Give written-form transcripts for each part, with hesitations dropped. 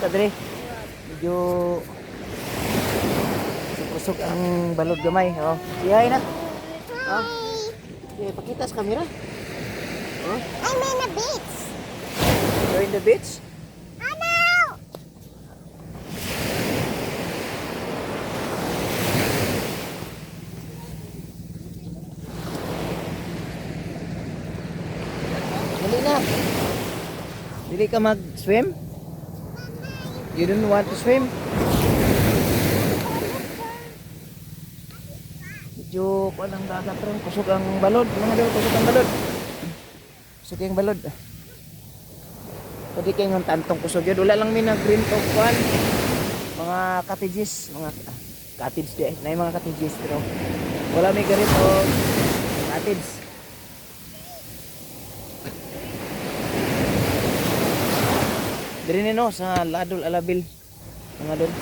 Kadre. Medyo kusog ang balod gamay. Oh, sihay na. Oh. Okay, pakita sa camera. Oh. I'm in the beach. You're in the beach? Oh no! Dali na. Dili ka mag-swim? You don't want to swim? Medyo ko lang dagat rin. Kusog ang balod. Mga dito, kusog ang balod. Kusog yung balod. Pwede kayo ng tantong kusog yun. Wala lang may nag-green to kwan. Mga cottages. Mga cottage di. Na yung mga cottages. Pero wala may green to cottage. Diri nino sa Ladol Alabil. Mga doon.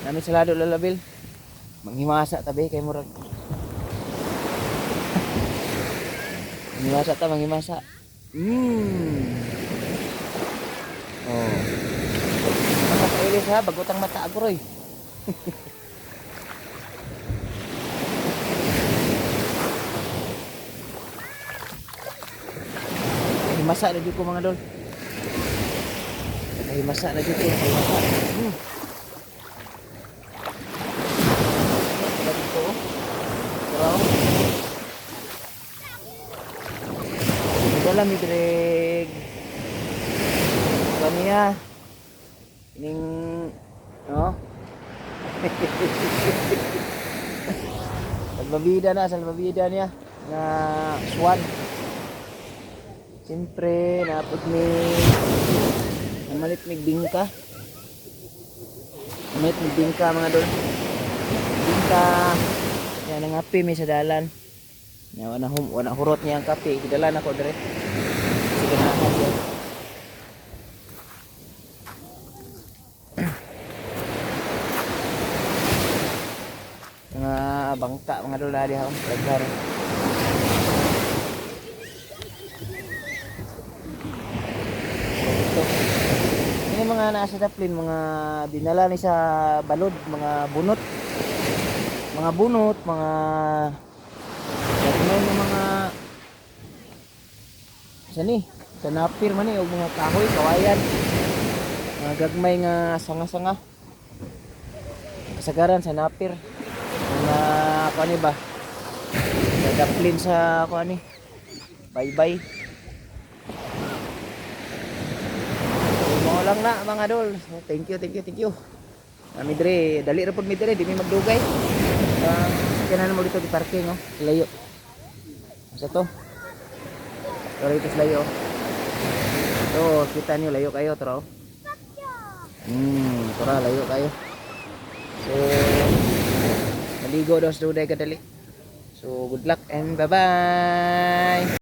Namin sa Ladol Alabil. Manghimasa tabi kay murag. Manghimasa ta, manghimasa. Oh. Makakailis ha, bagutang mata ako roy. Himasa na dito ko mga dol. Himasa na dito, himasa. Wala midreg kaniya ining no salbabida niya nga swan siyempre napod ni namalit mig bingka mga dol bingka yan ang api may sa dalan. Wana hurot niya ang kape. Gidalan ako dire. Sige na ako siya. Mga bangka, mga dola diha ang lagar. Ito. Ini mga nasa daplin, mga dinala ni sa balod, mga bunot. Mga gagmay ng mga sani sa napir man o mga kahoy, kawayan mga gagmay nga sanga-sanga kasagaran sa napir mga kani ba gadaplin sa kani bye-bye mo lang na mga dol. Thank you kami dire dali ra pud mi dire di mi magdugay kanan mo dito di parking oh layo sa to pero ito layo to kita nyo layo kayo tro tora layo kayo so maligo daw sa duday kadali so good luck and bye bye.